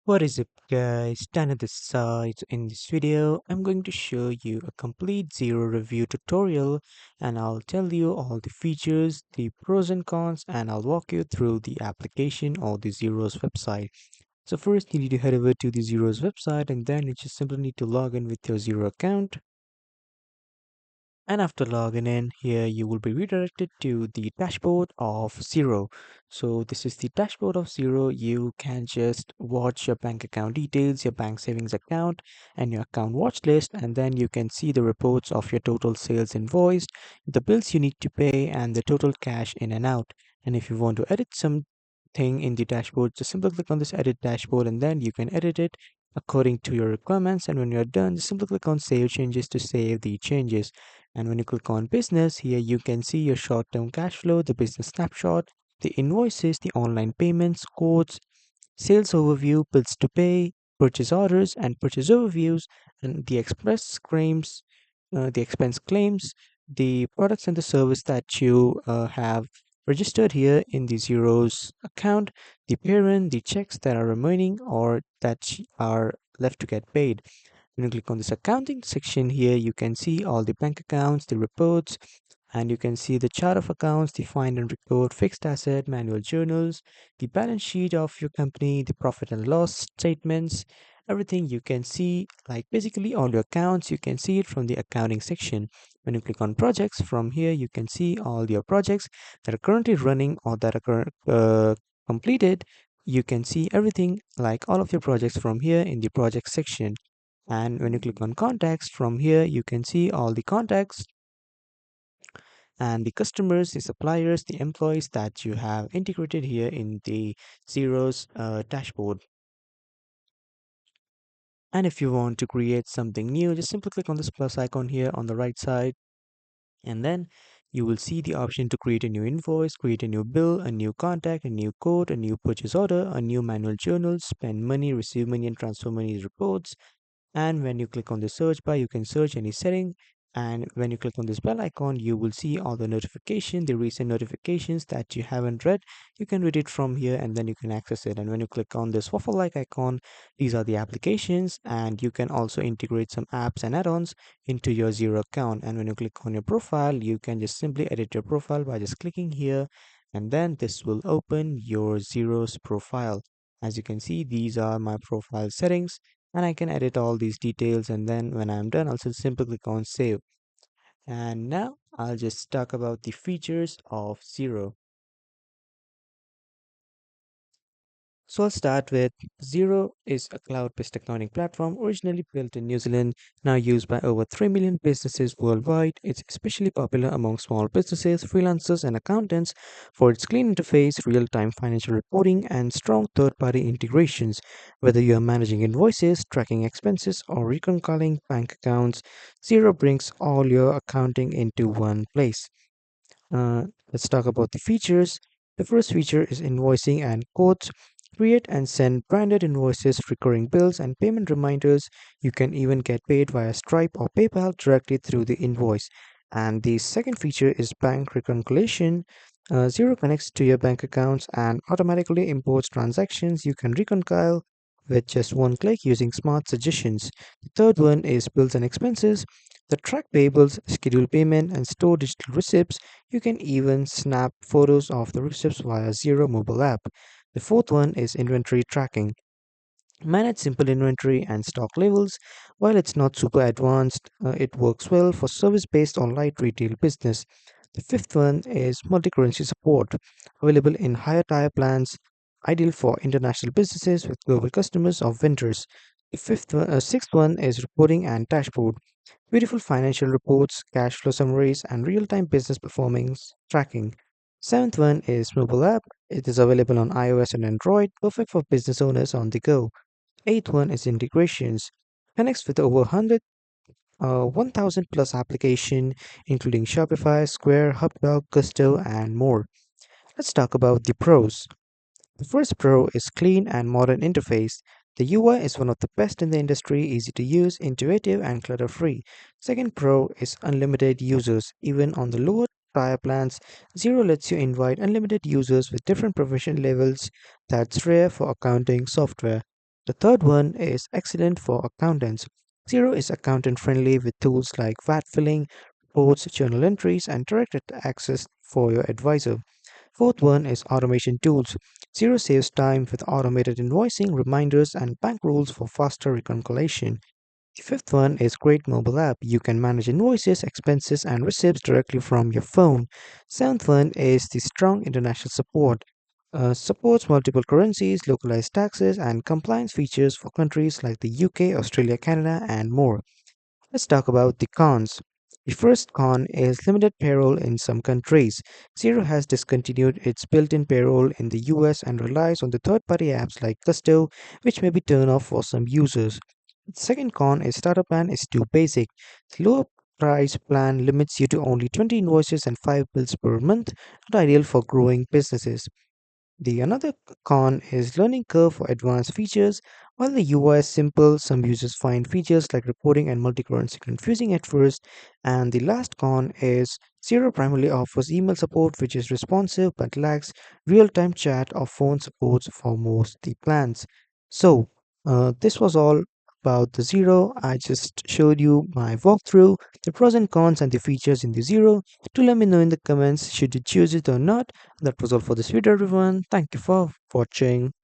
What is up guys, Dan at this side. In this video, I'm going to show you a complete Xero review tutorial and I'll tell you all the features, the pros and cons, and I'll walk you through the application or the Xero's website. So first you need to head over to the Xero's website and then you just simply need to log in with your Xero account. And after logging in here, you will be redirected to the dashboard of Xero. So this is the dashboard of Xero. You can just watch your bank account details, your bank savings account, and your account watch list. And then you can see the reports of your total sales invoiced, the bills you need to pay, and the total cash in and out. And if you want to edit something in the dashboard, just simply click on this edit dashboard and then you can edit it according to your requirements. And when you're done, just simply click on save changes to save the changes. And when you click on business, here you can see your short-term cash flow, the business snapshot, the invoices, the online payments, quotes, sales overview, bills to pay, purchase orders and purchase overviews, and the the expense claims, the products and the service that you have registered here in the Zero's account, the parent, the checks that are remaining or that are left to get paid. When you click on this accounting section here, you can see all the bank accounts, the reports, and you can see the chart of accounts, the find and record, fixed asset, manual journals, the balance sheet of your company, the profit and loss statements, everything you can see, like basically all your accounts, you can see it from the accounting section. When you click on projects, from here you can see all your projects that are currently running or that are completed. You can see everything like all of your projects from here in the project section. And when you click on contacts, from here you can see all the contacts and the customers, the suppliers, the employees that you have integrated here in the Zero's dashboard. And if you want to create something new, just simply click on this plus icon here on the right side, and then you will see the option to create a new invoice, create a new bill, a new contact, a new code, a new purchase order, a new manual journal, spend money, receive money, and transfer money reports. And when you click on the search bar, you can search any setting. And when you click on this bell icon, you will see all the notification, the recent notifications that you haven't read. You can read it from here and then you can access it. And when you click on this waffle like icon, these are the applications, and you can also integrate some apps and add-ons into your Xero account. And when you click on your profile, you can just simply edit your profile by just clicking here, and then this will open your Xero's profile. As you can see, these are my profile settings and I can edit all these details, and then when I'm done I'll just simply click on save. And now I'll just talk about the features of Xero. So I'll start with Xero is a cloud-based accounting platform originally built in New Zealand, now used by over 3 million businesses worldwide. It's especially popular among small businesses, freelancers, and accountants for its clean interface, real-time financial reporting, and strong third-party integrations. Whether you are managing invoices, tracking expenses, or reconciling bank accounts, Xero brings all your accounting into one place. Let's talk about the features. The first feature is invoicing and quotes. Create and send branded invoices, recurring bills, and payment reminders. You can even get paid via Stripe or PayPal directly through the invoice. And the second feature is bank reconciliation. Xero connects to your bank accounts and automatically imports transactions you can reconcile with just one click using smart suggestions. The third one is bills and expenses. The track payables, schedule payment, and store digital receipts. You can even snap photos of the receipts via Xero mobile app. The fourth one is inventory tracking. Manage simple inventory and stock levels. While it's not super advanced, it works well for service based on light retail business. The fifth one is multi currency support, available in higher tier plans, ideal for international businesses with global customers or vendors. Sixth one is reporting and dashboard. Beautiful financial reports, cash flow summaries, and real time business performance tracking. Seventh one is mobile app. It is available on iOS and Android, perfect for business owners on the go. Eighth one is integrations. Connects with over 1,000 plus application, including Shopify, Square, Hubdoc, Gusto, and more. Let's talk about the pros. The first pro is clean and modern interface. The UI is one of the best in the industry, easy to use, intuitive, and clutter-free. Second pro is unlimited users. Even on the lower tier plans, Xero lets you invite unlimited users with different provision levels. That's rare for accounting software. The third one is excellent for accountants. Xero is accountant friendly with tools like VAT filling, reports, journal entries, and direct access for your advisor. Fourth one is automation tools. Xero saves time with automated invoicing, reminders, and bank rules for faster reconciliation. The fifth one is great mobile app. You can manage invoices, expenses, and receipts directly from your phone. Seventh one is the strong international support. Supports multiple currencies, localized taxes, and compliance features for countries like the UK, Australia, Canada, and more. Let's talk about the cons. The first con is limited payroll in some countries. Xero has discontinued its built in payroll in the US and relies on the third party apps like Gusto, which may be turned off for some users. The second con is starter plan is too basic. The lower price plan limits you to only 20 invoices and 5 bills per month, not ideal for growing businesses. The another con is learning curve for advanced features. While the UI is simple, some users find features like reporting and multi-currency confusing at first. And the last con is Xero primarily offers email support, which is responsive but lacks real-time chat or phone supports for most the plans. So, this was all about the Xero. I just showed you my walkthrough, the pros and cons, and the features in the Xero. Do let me know in the comments should you choose it or not. That was all for this video, everyone. Thank you for watching.